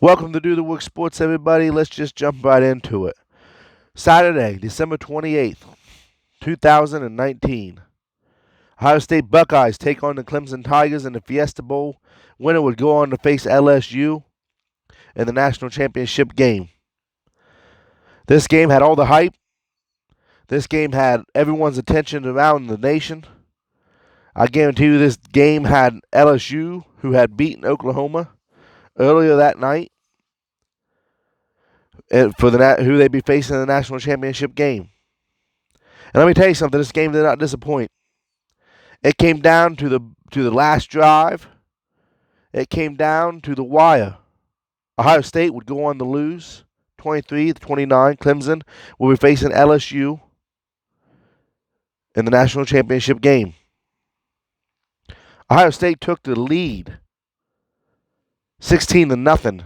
Welcome to Do the Work Sports, everybody. Let's just jump right into it. Saturday, December 28th, 2019. Ohio State Buckeyes take on the Clemson Tigers in the Fiesta Bowl. Winner would go on to face LSU in the national championship game. This game had all the hype. This game had everyone's attention around the nation. I guarantee you this game had LSU, who had beaten Oklahoma earlier that night, for who they'd be facing in the national championship game. And let me tell you something, this game did not disappoint. It came down to the last drive. It came down to the wire. Ohio State would go on to lose 23-29. Clemson will be facing LSU in the national championship game. Ohio State took the lead 16-0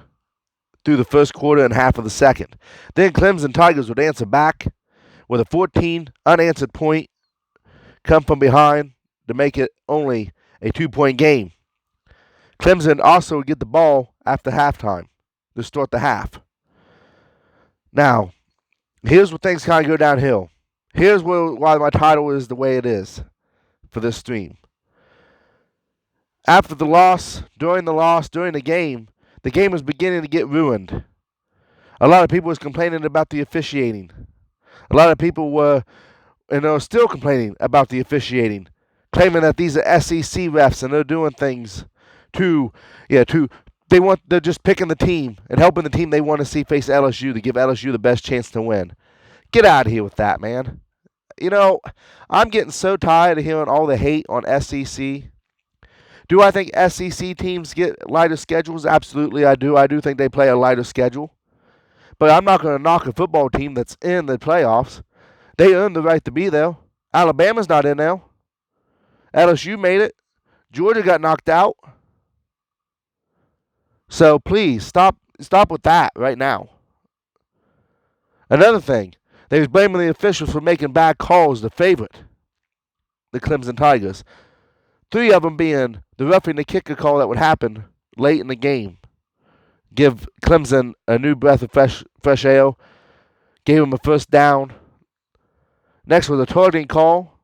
through the first quarter and half of the second. Then Clemson Tigers would answer back with a 14 unanswered point, come from behind to make it only a 2-point game. Clemson also would get the ball after halftime to start the half. Now, here's where things kind of go downhill. Here's why my title is the way it is for this stream. After the loss, during the game was beginning to get ruined. A lot of people was complaining about the officiating. A lot of people were, still complaining about the officiating, claiming that these are SEC refs and they're doing things they're just picking the team and helping the team they want to see face LSU to give LSU the best chance to win. Get out of here with that, man. I'm getting so tired of hearing all the hate on SEC. Do I think SEC teams get lighter schedules? Absolutely, I do. I do think they play a lighter schedule. But I'm not going to knock a football team that's in the playoffs. They earned the right to be there. Alabama's not in there. LSU made it. Georgia got knocked out. So please, stop with that right now. Another thing, they was blaming the officials for making bad calls, the favorite, the Clemson Tigers. 3 of them being the roughing the kicker call that would happen late in the game. Give Clemson a new breath of fresh air. Gave them a first down. Next was a targeting call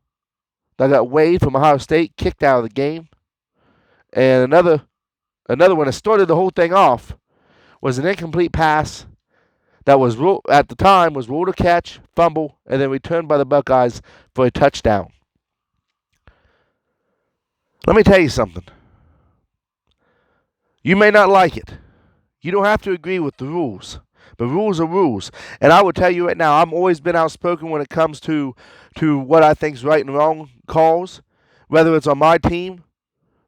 that got Wade from Ohio State kicked out of the game. And another one that started the whole thing off was an incomplete pass that was at the time was ruled a catch, fumble, and then returned by the Buckeyes for a touchdown. Let me tell you something. You may not like it. You don't have to agree with the rules. But rules are rules. And I will tell you right now, I've always been outspoken when it comes to what I think is right and wrong calls, whether it's on my team,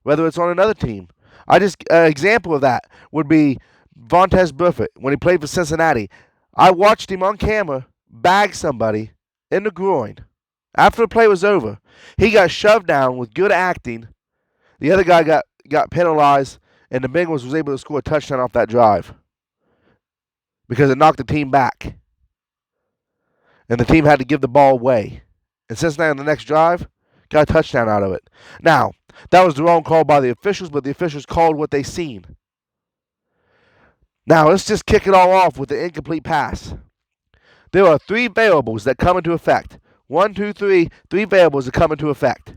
whether it's on another team. An example of that would be Vontaze Burfict when he played for Cincinnati. I watched him on camera bag somebody in the groin. After the play was over, he got shoved down with good acting. The other guy got penalized, and the Bengals was able to score a touchdown off that drive because it knocked the team back. And the team had to give the ball away. And Cincinnati on the next drive got a touchdown out of it. Now, that was the wrong call by the officials, but the officials called what they seen. Now, let's just kick it all off with the incomplete pass. There are 3 variables that come into effect. 1, 2, 3. 3 variables that come into effect.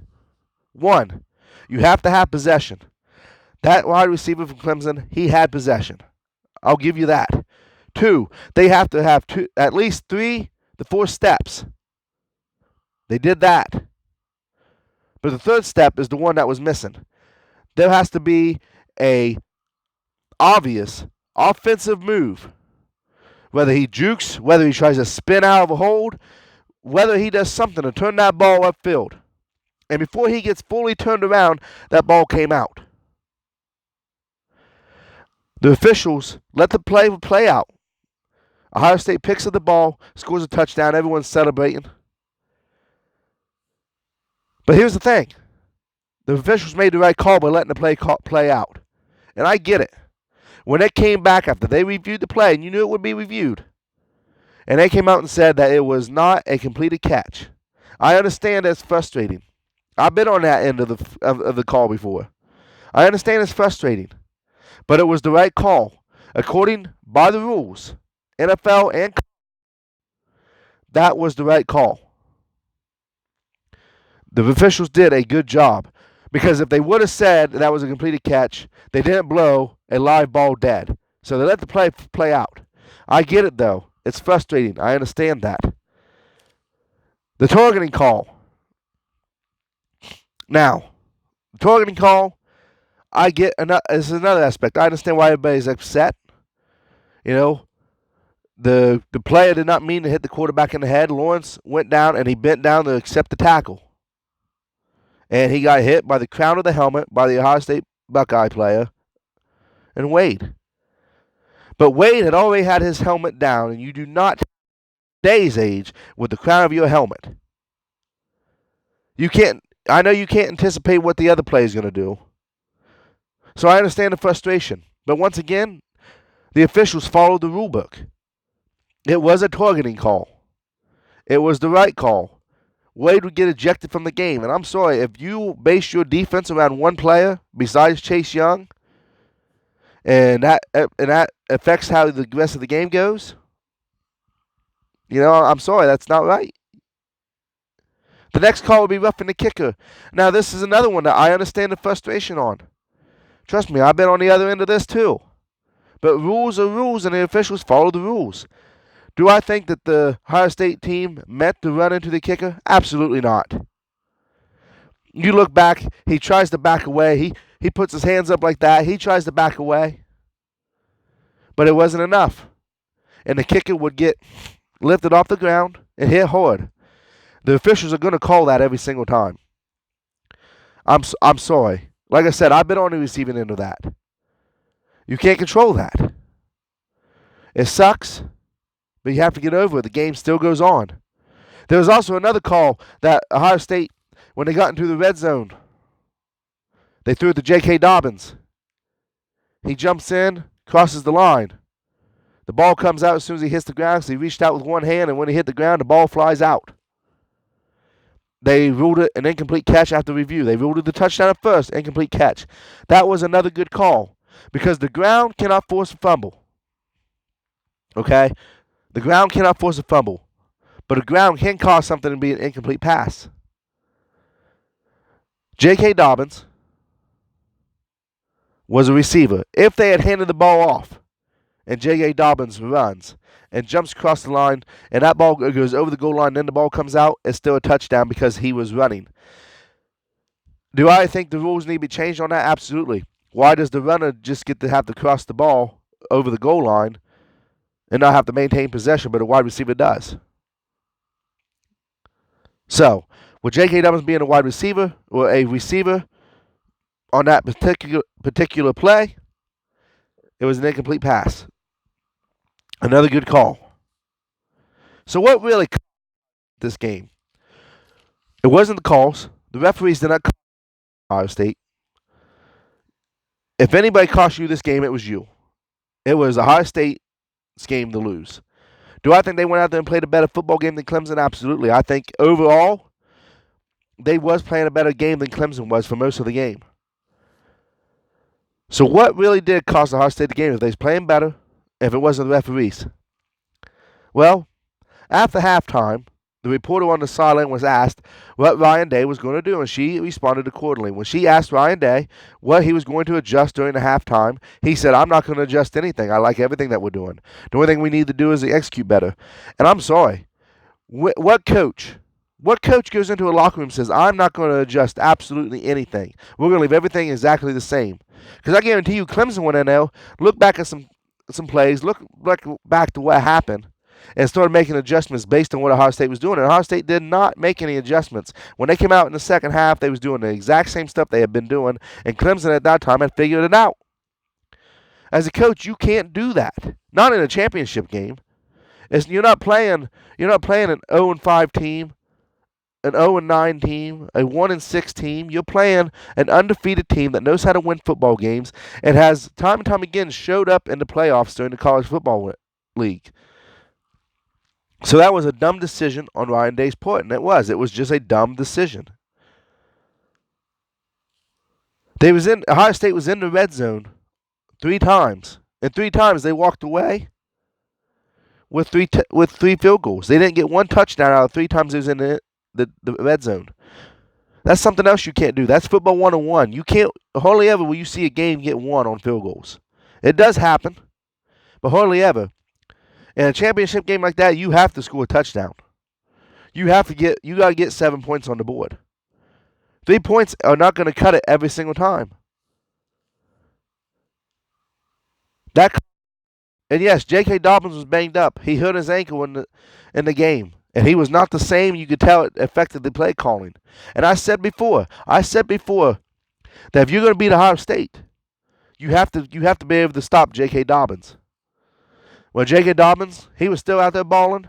1, you have to have possession. That wide receiver from Clemson, he had possession. I'll give you that. 2, they have to have at least 3 to 4 steps. They did that. But the third step is the one that was missing. There has to be a obvious offensive move. Whether he jukes, whether he tries to spin out of a hold, whether he does something to turn that ball upfield. And before he gets fully turned around, that ball came out. The officials let the play out. Ohio State picks up the ball, scores a touchdown, everyone's celebrating. But here's the thing. The officials made the right call by letting the play out. And I get it. When it came back after they reviewed the play, and you knew it would be reviewed, and they came out and said that it was not a completed catch. I understand that's frustrating. I've been on that end of the call before. I understand it's frustrating. But it was the right call. according by the rules, NFL and that was the right call. The officials did a good job because if they would have said that was a completed catch, they didn't blow a live ball dead. So they let the play out. I get it though. It's frustrating. I understand that. The targeting call. Now, the targeting call, I get is another aspect. I understand why everybody's upset. You know, the player did not mean to hit the quarterback in the head. Lawrence went down and he bent down to accept the tackle. And he got hit by the crown of the helmet by the Ohio State Buckeye player and Wade. But Wade had already had his helmet down, and you do not, today's age, with the crown of your helmet. You can't. I know you can't anticipate what the other player is going to do. So I understand the frustration. But once again, the officials followed the rule book. It was a targeting call. It was the right call. Wade would get ejected from the game. And I'm sorry, if you base your defense around one player besides Chase Young, and that affects how the rest of the game goes, I'm sorry, that's not right. The next call would be roughing the kicker. Now, this is another one that I understand the frustration on. Trust me, I've been on the other end of this too. But rules are rules, and the officials follow the rules. Do I think that the Ohio State team meant to run into the kicker? Absolutely not. You look back, he tries to back away. He puts his hands up like that. He tries to back away. But it wasn't enough. And the kicker would get lifted off the ground and hit hard. The officials are going to call that every single time. I'm sorry. Like I said, I've been on the receiving end of that. You can't control that. It sucks, but you have to get over it. The game still goes on. There was also another call that Ohio State, when they got into the red zone, they threw it to J.K. Dobbins. He jumps in, crosses the line. The ball comes out as soon as he hits the ground, so he reached out with one hand, and when he hit the ground, the ball flies out. They ruled it an incomplete catch after review. They ruled it the touchdown at first, incomplete catch. That was another good call because the ground cannot force a fumble. Okay? The ground cannot force a fumble, but the ground can cause something to be an incomplete pass. J.K. Dobbins was a receiver. If they had handed the ball off and J.K. Dobbins runs and jumps across the line, and that ball goes over the goal line, and then the ball comes out, it's still a touchdown because he was running. Do I think the rules need to be changed on that? Absolutely. Why does the runner just get to have to cross the ball over the goal line and not have to maintain possession, but a wide receiver does? So, with J.K. Dobbins being a wide receiver or a receiver on that particular play, it was an incomplete pass. Another good call. So what really caused this game? It wasn't the calls. The referees did not call Ohio State. If anybody cost you this game, it was you. It was Ohio State's game to lose. Do I think they went out there and played a better football game than Clemson? Absolutely. I think overall, they was playing a better game than Clemson was for most of the game. So what really did cost Ohio State the game? If they was playing better, if it wasn't the referees? Well, after halftime, the reporter on the sideline was asked what Ryan Day was going to do, and she responded accordingly. When she asked Ryan Day what he was going to adjust during the halftime, he said, "I'm not going to adjust anything. I like everything that we're doing. The only thing we need to do is execute better." And I'm sorry. What coach goes into a locker room and says, "I'm not going to adjust absolutely anything. We're going to leave everything exactly the same"? Because I guarantee you Clemson went in there, looked back at some plays, look back to what happened, and started making adjustments based on what Ohio State was doing. And Ohio State did not make any adjustments. When they came out in the second half, they was doing the exact same stuff they had been doing, and Clemson at that time had figured it out. As a coach, you can't do that. Not in a championship game. You're not playing an 0-5 team, an 0-9 team, a 1-6 team. You're playing an undefeated team that knows how to win football games and has time and time again showed up in the playoffs during the college football league. So that was a dumb decision on Ryan Day's part, and it was. It was just a dumb decision. Ohio State was in the red zone 3 times And 3 times they walked away with three field goals. They didn't get one touchdown out of 3 times it was in the red zone. That's something else you can't do. That's football 101. You can't hardly ever will you see a game get won on field goals. It does happen, but hardly ever. In a championship game like that, you have to score a touchdown. You gotta get 7 points on the board. 3 points are not going to cut it every single time. And yes, J.K. Dobbins was banged up. He hurt his ankle in the game, and he was not the same. You could tell it affected the play calling. And I said before that if you're going to beat Ohio State, you have to be able to stop J.K. Dobbins. Well, J.K. Dobbins, he was still out there balling,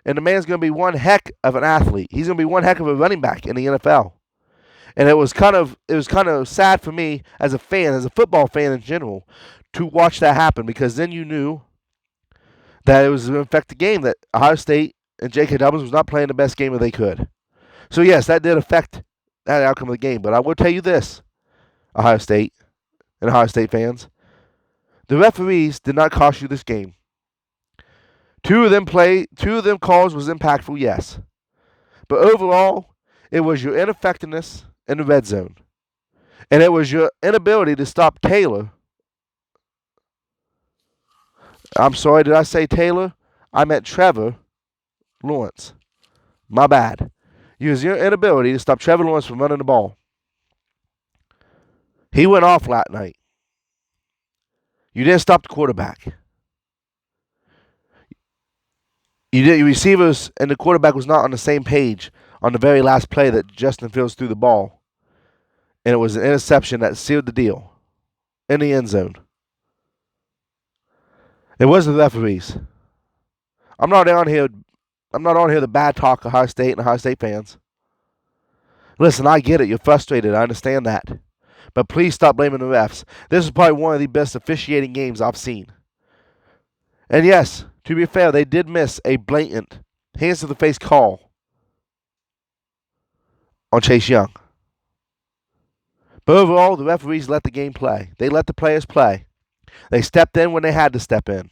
and the man's going to be one heck of an athlete. He's going to be one heck of a running back in the NFL. And it was kind of sad for me as a fan, as a football fan in general, to watch that happen, because then you knew that it was going to affect the game, that Ohio State and J.K. Dobbins was not playing the best game that they could. So yes, that did affect that outcome of the game. But I will tell you this, Ohio State and Ohio State fans, the referees did not cost you this game. Two of them calls was impactful, yes. But overall, it was your ineffectiveness in the red zone. And it was your inability to stop Taylor. I'm sorry, did I say Taylor? I meant Trevor Lawrence. My bad. It was your inability to stop Trevor Lawrence from running the ball. He went off last night. You didn't stop the quarterback. Your receivers and the quarterback was not on the same page on the very last play that Justin Fields threw the ball. And it was an interception that sealed the deal in the end zone. It wasn't the referees. I'm not on here to bad talk Ohio State and Ohio State fans. Listen, I get it. You're frustrated. I understand that. But please stop blaming the refs. This is probably one of the best officiating games I've seen. And yes, to be fair, they did miss a blatant hands-to-the-face call on Chase Young. But overall, the referees let the game play. They let the players play. They stepped in when they had to step in.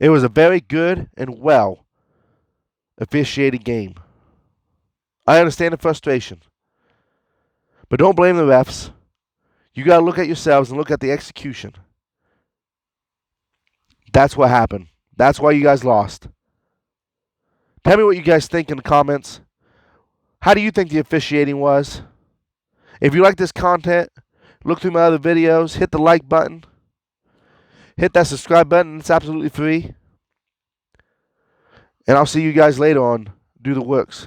It was a very good and well officiated game. I understand the frustration. But don't blame the refs. You got to look at yourselves and look at the execution. That's what happened. That's why you guys lost. Tell me what you guys think in the comments. How do you think the officiating was? If you like this content, look through my other videos, hit the like button, hit that subscribe button, it's absolutely free. And I'll see you guys later on Do the Works.